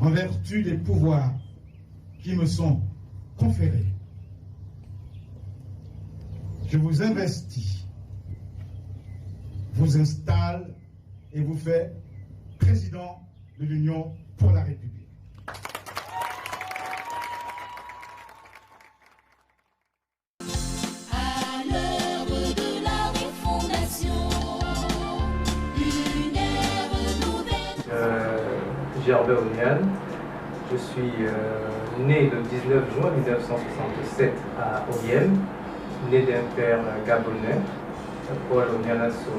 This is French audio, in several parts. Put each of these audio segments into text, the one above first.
en vertu des pouvoirs qui me sont conférés, je vous investis, vous installe et vous fait président de l'Union pour la République. Gervais Oniane. Je suis né le 19 juin 1967 à Oyem, né d'un père gabonais, Paul Onianasso,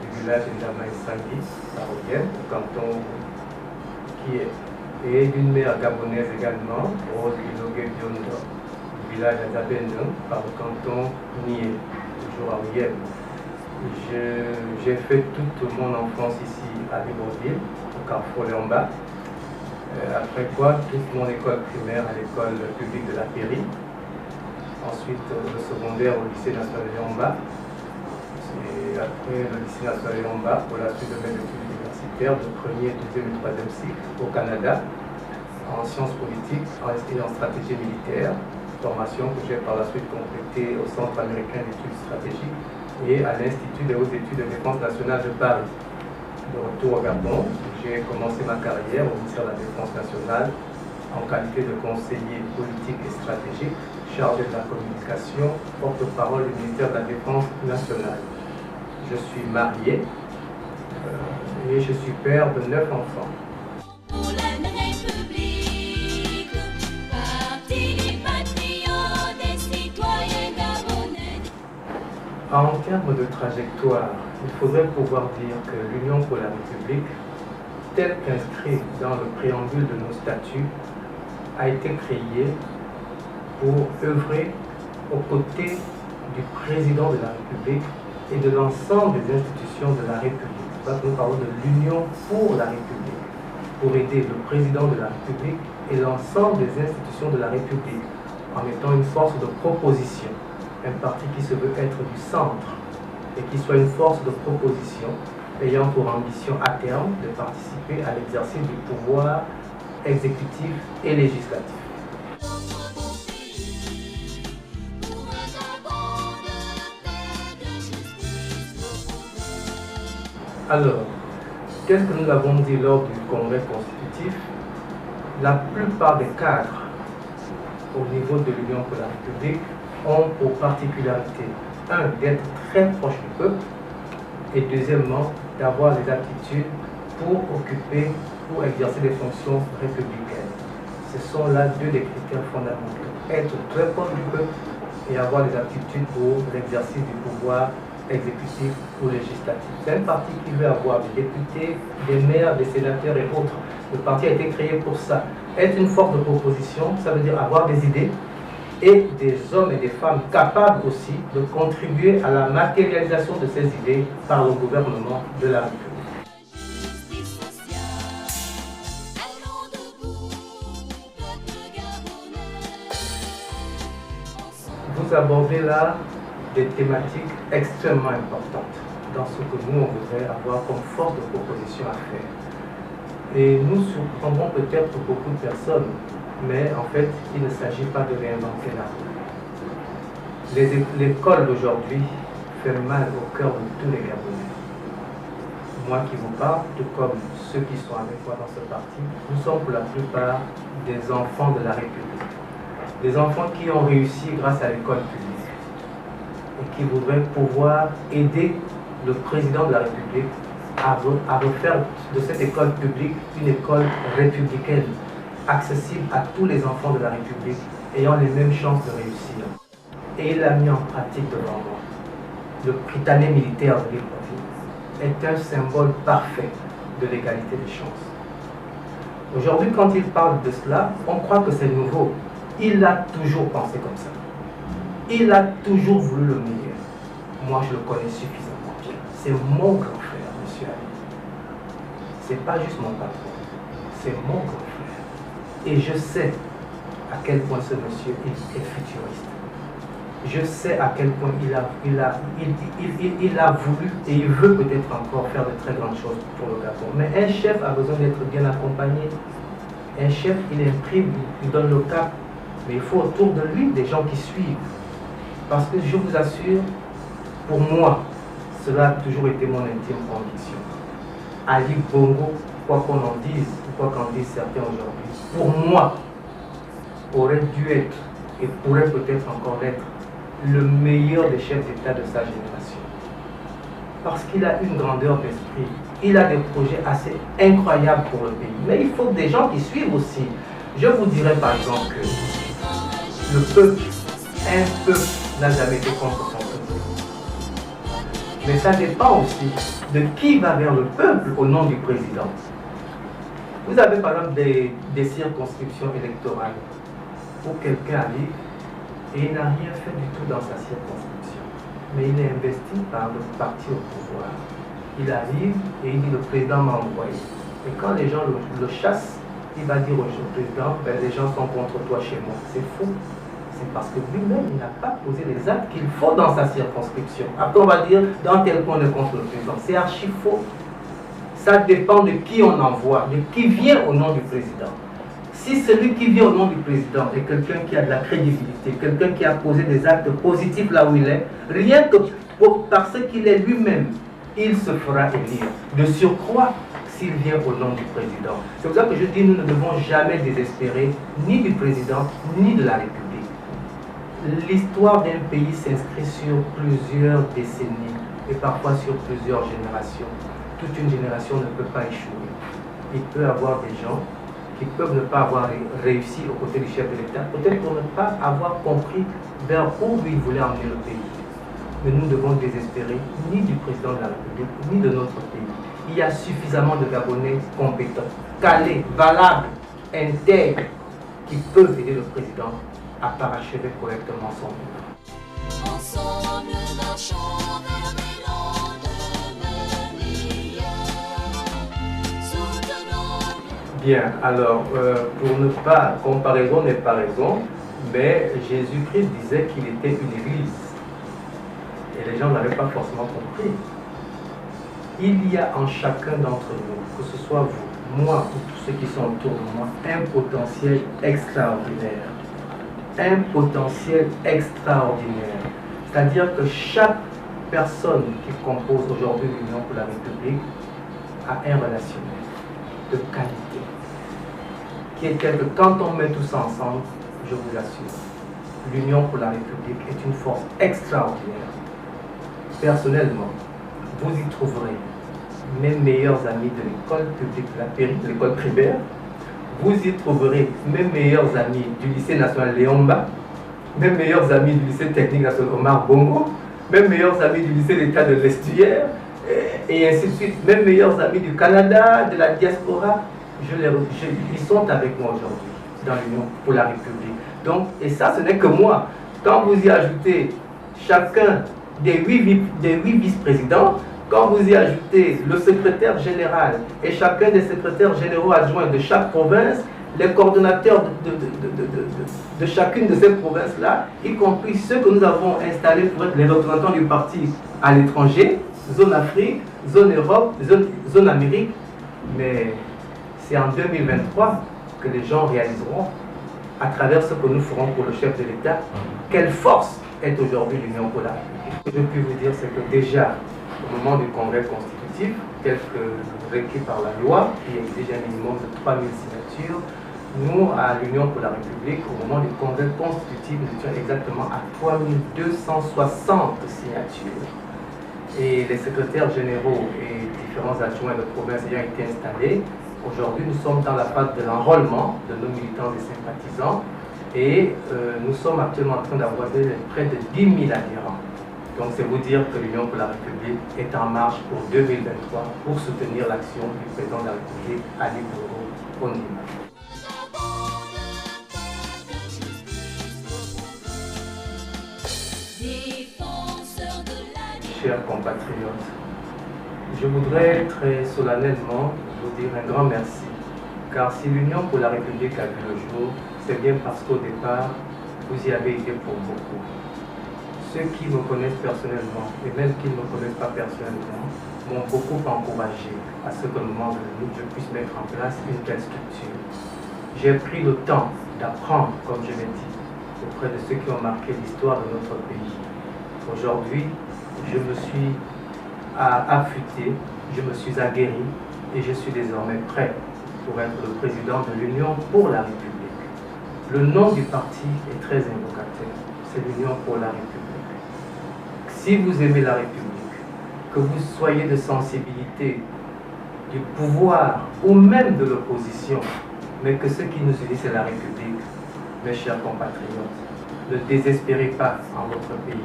du village de Damaïsangui, à Oyem, au canton qui est, et d'une mère gabonaise également, Rose Ilogue Biondo, du village de Zabendon, par le canton Nié, toujours à Oyem. J'ai fait toute mon enfance ici à Libreville, au carrefour Léomba. Après quoi, toute mon école primaire à l'école publique de la Péri. Ensuite, le secondaire au lycée national de Léomba. Et après le lycée national de Léomba, pour la suite de mes études universitaires, de premier, deuxième et troisième cycle au Canada, en sciences politiques et en stratégie militaire, formation que j'ai par la suite complétée au Centre américain d'études stratégiques et à l'Institut des hautes études de défense nationale de Paris. De retour au Gabon, j'ai commencé ma carrière au ministère de la Défense nationale en qualité de conseiller politique et stratégique, chargé de la communication, porte-parole du ministère de la Défense nationale. Je suis marié et je suis père de 9 enfants. En termes de trajectoire, il faudrait pouvoir dire que l'Union pour la République, telle qu'inscrite dans le préambule de nos statuts, a été créée pour œuvrer aux côtés du président de la République et de l'ensemble des institutions de la République. C'est que nous parlons de l'Union pour la République, pour aider le président de la République et l'ensemble des institutions de la République, en étant une force de proposition. Un parti qui se veut être du centre et qui soit une force de proposition ayant pour ambition à terme de participer à l'exercice du pouvoir exécutif et législatif. Alors, qu'est-ce que nous avons dit lors du Congrès constitutif? La plupart des cadres au niveau de l'Union pour la République ont pour particularité, un, d'être très proche du peuple, et deuxièmement, d'avoir des aptitudes pour occuper, pour exercer des fonctions républicaines. Ce sont là deux des critères fondamentaux. Être très proche du peuple et avoir des aptitudes pour l'exercice du pouvoir exécutif ou législatif. C'est un parti qui veut avoir des députés, des maires, des sénateurs et autres. Le parti a été créé pour ça. Être une force de proposition, ça veut dire avoir des idées, et des hommes et des femmes capables aussi de contribuer à la matérialisation de ces idées par le gouvernement de la République. Vous abordez là des thématiques extrêmement importantes dans ce que nous, on voudrait avoir comme force de proposition à faire. Et nous surprendrons peut-être beaucoup de personnes, mais en fait, il ne s'agit pas de réinventer la roue. L'école d'aujourd'hui fait mal au cœur de tous les Gabonais. Moi qui vous parle, tout comme ceux qui sont avec moi dans ce parti, nous sommes pour la plupart des enfants de la République. Des enfants qui ont réussi grâce à l'école publique et qui voudraient pouvoir aider le président de la République à refaire de cette école publique une école républicaine, accessible à tous les enfants de la République, ayant les mêmes chances de réussir. Et il l'a mis en pratique devant moi. Le Prytanée militaire de Libreville est un symbole parfait de l'égalité des chances. Aujourd'hui, quand il parle de cela, on croit que c'est nouveau. Il a toujours pensé comme ça. Il a toujours voulu le meilleur. Moi, je le connais suffisamment bien. C'est mon grand frère, monsieur Ali. C'est pas juste mon patron, c'est mon grand frère. Et je sais à quel point ce monsieur est futuriste. Je sais à quel point il a voulu et il veut peut-être encore faire de très grandes choses pour le Gabon. Mais un chef a besoin d'être bien accompagné. Un chef, il imprime, il donne le cap, mais il faut autour de lui des gens qui suivent. Parce que je vous assure, pour moi, cela a toujours été mon intime conviction. Ali Bongo, quoi qu'on en dise, ou quoi qu'en disent certains aujourd'hui, pour moi, aurait dû être, et pourrait peut-être encore être, le meilleur des chefs d'État de sa génération. Parce qu'il a une grandeur d'esprit, il a des projets assez incroyables pour le pays. Mais il faut des gens qui suivent aussi. Je vous dirais par exemple que le peuple, un peuple n'a jamais été contre son peuple. Mais ça dépend aussi de qui va vers le peuple au nom du président. Vous avez par exemple des circonscriptions électorales où quelqu'un arrive et il n'a rien fait du tout dans sa circonscription. Mais il est investi par le parti au pouvoir. Il arrive et il dit le président m'a envoyé. Et quand les gens le chassent, il va dire au président, ben, les gens sont contre toi chez moi. C'est faux. C'est parce que lui-même, il n'a pas posé les actes qu'il faut dans sa circonscription. Après, on va dire, dans tel point on est contre le président. C'est archi faux. Ça dépend de qui on envoie, de qui vient au nom du président. Si celui qui vient au nom du président est quelqu'un qui a de la crédibilité, quelqu'un qui a posé des actes positifs là où il est, rien que parce qu'il est lui-même, il se fera élire. De surcroît, s'il vient au nom du président. C'est pour ça que je dis, nous ne devons jamais désespérer ni du président, ni de la République. L'histoire d'un pays s'inscrit sur plusieurs décennies et parfois sur plusieurs générations. Toute une génération ne peut pas échouer. Il peut y avoir des gens qui peuvent ne pas avoir réussi aux côtés du chef de l'État, peut-être pour ne pas avoir compris vers où il voulait emmener le pays. Mais nous devons désespérer ni du président de la République, ni de notre pays. Il y a suffisamment de Gabonais compétents, calés, valables, intègres, qui peuvent aider le président à parachever correctement son œuvre. Ensemble, marchons vers des lendemains meilleurs. Soutenons. Bien, alors, pour ne pas, comparaison n'est pas raison, mais Jésus-Christ disait qu'il était une église. Et les gens n'avaient pas forcément compris. Il y a en chacun d'entre nous, que ce soit vous, moi ou tous ceux qui sont autour de moi, un potentiel extraordinaire. Un potentiel extraordinaire. C'est-à-dire que chaque personne qui compose aujourd'hui l'Union pour la République a un relationnel de qualité. Qui est tel que quand on met tout ça ensemble, je vous assure, l'Union pour la République est une force extraordinaire. Personnellement, vous y trouverez mes meilleurs amis de l'école publique de l'école primaire. Vous y trouverez mes meilleurs amis du lycée national Léomba, mes meilleurs amis du lycée technique national Omar Bongo, mes meilleurs amis du lycée d'État de l'Estuaire, et ainsi de suite. Mes meilleurs amis du Canada, de la diaspora, ils sont avec moi aujourd'hui dans l'Union pour la République. Donc, et ça, ce n'est que moi. Quand vous y ajoutez chacun des 8 vice-présidents, quand vous y ajoutez le secrétaire général et chacun des secrétaires généraux adjoints de chaque province, les coordonnateurs de chacune de ces provinces-là, y compris ceux que nous avons installés pour être les représentants du parti à l'étranger, zone Afrique, zone Europe, zone Amérique, mais c'est en 2023 que les gens réaliseront, à travers ce que nous ferons pour le chef de l'État, quelle force est aujourd'hui l'Union pour la République. Ce que je puis vous dire, c'est que déjà, au moment du congrès constitutif, tel que requis par la loi, qui exige un minimum de 3000 signatures, nous, à l'Union pour la République, au moment du congrès constitutif, nous étions exactement à 3260 signatures. Et les secrétaires généraux et différents adjoints de province ayant été installés, aujourd'hui, nous sommes dans la phase de l'enrôlement de nos militants et sympathisants et nous sommes actuellement en train d'avoir près de 10 000 adhérents. Donc c'est vous dire que l'Union pour la République est en marche pour 2023 pour soutenir l'action du président de la République, Ali Bongo Ondimba. Chers compatriotes, je voudrais très solennellement vous dire un grand merci, car si l'Union pour la République a vu le jour, c'est bien parce qu'au départ, vous y avez été pour beaucoup. Ceux qui me connaissent personnellement, et même qui ne me connaissent pas personnellement, m'ont beaucoup encouragé à ce que le moment venu, je puisse mettre en place une telle structure. j'ai pris le temps d'apprendre, comme je l'ai dit, auprès de ceux qui ont marqué l'histoire de notre pays. Aujourd'hui, je me suis affûté, je me suis aguerri et je suis désormais prêt pour être le président de l'Union pour la République. Le nom du parti est très invocateur, c'est l'Union pour la République. Si vous aimez la République, que vous soyez de sensibilité du pouvoir ou même de l'opposition, mais que ce qui nous unit c'est la République, mes chers compatriotes, ne désespérez pas en votre pays.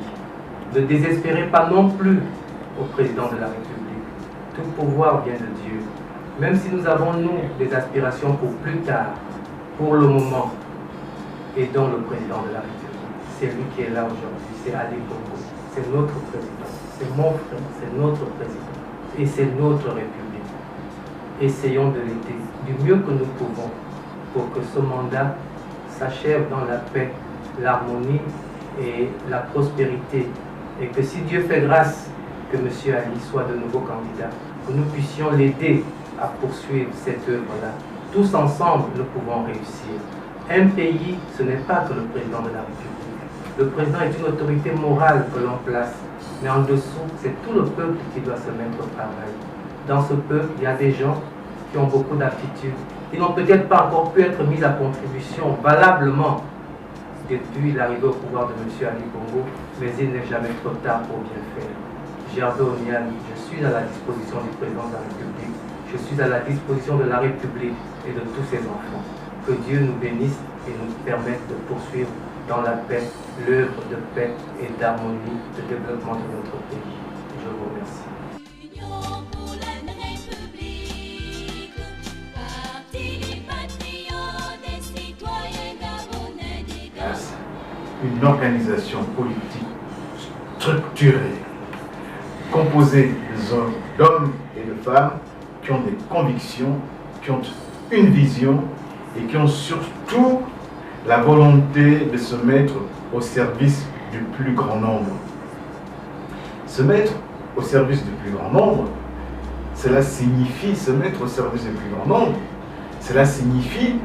Ne désespérez pas non plus au président de la République. Tout pouvoir vient de Dieu. Même si nous avons, nous, des aspirations pour plus tard, pour le moment, aidons le président de la République. C'est lui qui est là aujourd'hui, c'est Ali Bongo. C'est notre président, c'est mon frère, c'est notre président. Et c'est notre République. Essayons de l'aider du mieux que nous pouvons pour que ce mandat s'achève dans la paix, l'harmonie et la prospérité. Et que si Dieu fait grâce, que M. Ali soit de nouveau candidat, que nous puissions l'aider à poursuivre cette œuvre-là. Tous ensemble, nous pouvons réussir. Un pays, ce n'est pas que le président de la République. Le président est une autorité morale que l'on place. Mais en dessous, c'est tout le peuple qui doit se mettre au travail. Dans ce peuple, il y a des gens qui ont beaucoup d'aptitudes. Ils n'ont peut-être pas encore pu être mis à contribution valablement depuis l'arrivée au pouvoir de M. Ali Bongo, mais il n'est jamais trop tard pour bien faire. Gervais Oniani, je suis à la disposition du président de la République, je suis à la disposition de la République et de tous ses enfants. Que Dieu nous bénisse et nous permette de poursuivre dans la paix l'œuvre de paix et d'harmonie, de développement de notre pays. Je vous remercie. Union pour la République, parti des patriotes, des citoyens gabonais, des Une organisation politique structurée, composée d'hommes et de femmes qui ont des convictions, qui ont une vision et qui ont surtout la volonté de se mettre au service du plus grand nombre. Se mettre au service du plus grand nombre, cela signifie se mettre au service du plus grand nombre. Cela signifie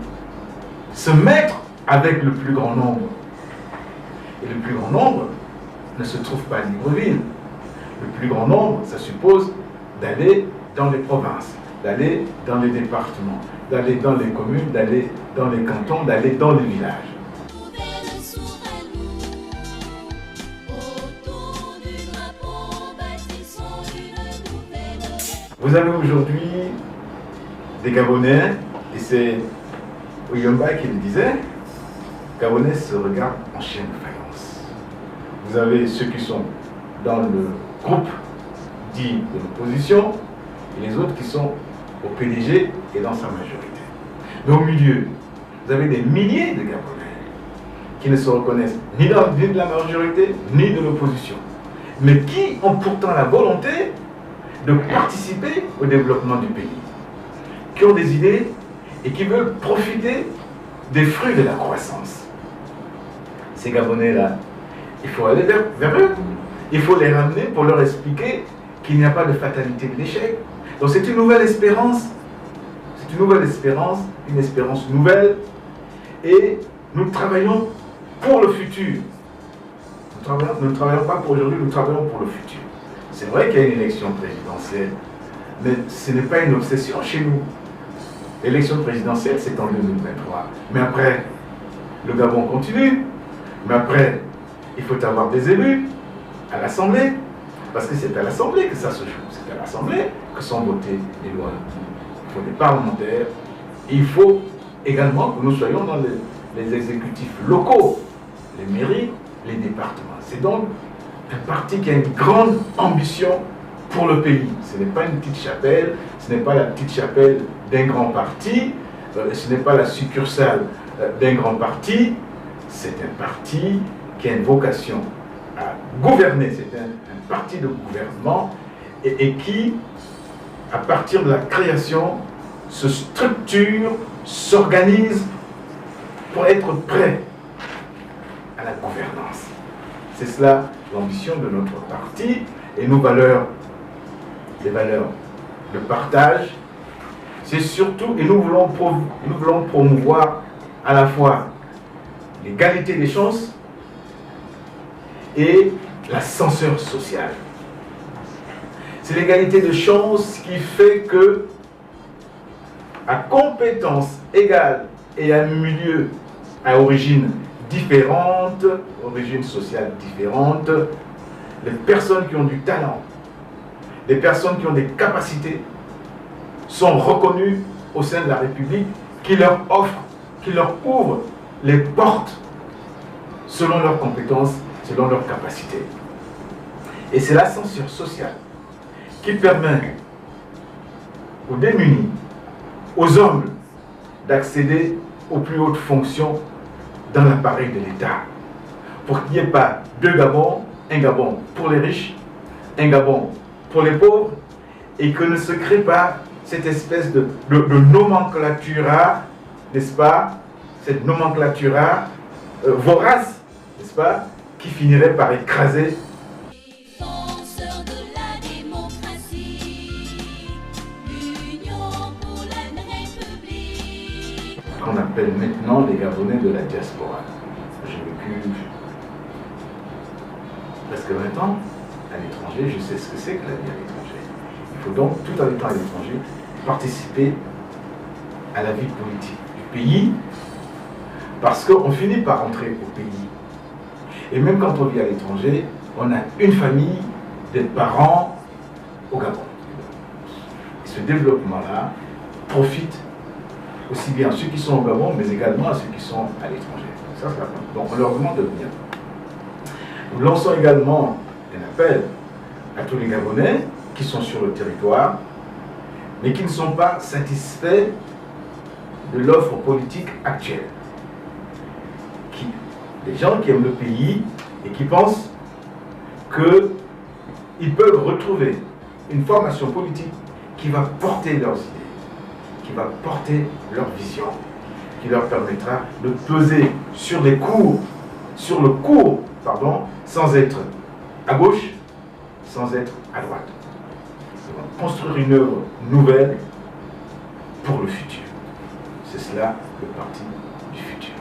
se mettre avec le plus grand nombre. Et le plus grand nombre ne se trouve pas à Libreville. Le plus grand nombre, ça suppose d'aller dans les provinces, d'aller dans les départements, d'aller dans les communes, d'aller dans les cantons, d'aller dans les villages. nouvelles souveraines. Autour du drapeau, bâtissons une nouvelle. Vous avez aujourd'hui des Gabonais, et c'est Oyomba qui le disait, Gabonais se regardent en chien de faïence. Vous avez ceux qui sont dans le groupe dit de l'opposition, et les autres qui sont au PDG et dans sa majorité. Mais au milieu, vous avez des milliers de Gabonais qui ne se reconnaissent ni de la majorité, ni de l'opposition, mais qui ont pourtant la volonté de participer au développement du pays, qui ont des idées et qui veulent profiter des fruits de la croissance. Ces Gabonais-là, il faut aller vers eux, il faut les ramener pour leur expliquer qu'il n'y a pas de fatalité de l'échec. Donc c'est une nouvelle espérance, une espérance nouvelle, et nous travaillons pour le futur. Nous ne travaillons pas pour aujourd'hui, nous travaillons pour le futur. C'est vrai qu'il y a une élection présidentielle, mais ce n'est pas une obsession chez nous. L'élection présidentielle, c'est en 2023. Mais après, le Gabon continue. Mais après, il faut avoir des élus à l'Assemblée. Parce que c'est à l'Assemblée que ça se joue. C'est à l'Assemblée que sont votées les lois. Il faut des parlementaires. Il faut également que nous soyons dans les exécutifs locaux, les mairies, les départements. C'est donc un parti qui a une grande ambition pour le pays. Ce n'est pas une petite chapelle, ce n'est pas la petite chapelle d'un grand parti, ce n'est pas la succursale d'un grand parti, c'est un parti qui a une vocation à gouverner, c'est un parti de gouvernement et qui, à partir de la création, se structure, s'organise pour être prêt à la gouvernance. C'est cela l'ambition de notre parti et nos valeurs, les valeurs de partage. c'est surtout, et nous voulons promouvoir à la fois l'égalité des chances et l'ascenseur social. C'est l'égalité de chances qui fait que, à compétences égales et à milieu, à origine différente, origine sociale différente, les personnes qui ont du talent, les personnes qui ont des capacités sont reconnues au sein de la République, qui leur offrent, qui leur ouvrent les portes selon leurs compétences, selon leurs capacités. Et c'est l'ascenseur social qui permet aux démunis, aux hommes, d'accéder aux plus hautes fonctions dans l'appareil de l'État. Pour qu'il n'y ait pas deux Gabons, un Gabon pour les riches, un Gabon pour les pauvres, et que ne se crée pas cette espèce de nomenclatura, n'est-ce pas, cette nomenclatura vorace, n'est-ce pas, qui finirait par écraser. Défenseurs de la démocratie, l'Union pour la République. Qu'on appelle maintenant les Gabonais de la diaspora. J'ai vécu presque 20 ans à l'étranger, je sais ce que c'est que la vie à l'étranger. Il faut donc, tout en étant à l'étranger, participer à la vie politique du pays, parce qu'on finit par rentrer au pays. Et même quand on vit à l'étranger, on a une famille, des parents au Gabon. Et ce développement-là profite aussi bien à ceux qui sont au Gabon, mais également à ceux qui sont à l'étranger. Ça, c'est la première. Donc on leur demande de venir. Nous lançons également un appel à tous les Gabonais qui sont sur le territoire, mais qui ne sont pas satisfaits de l'offre politique actuelle. Des gens qui aiment le pays et qui pensent qu'ils peuvent retrouver une formation politique qui va porter leurs idées, qui va porter leur vision, qui leur permettra de peser sur le cours, sans être à gauche, sans être à droite. Construire une œuvre nouvelle pour le futur. C'est cela le parti du futur.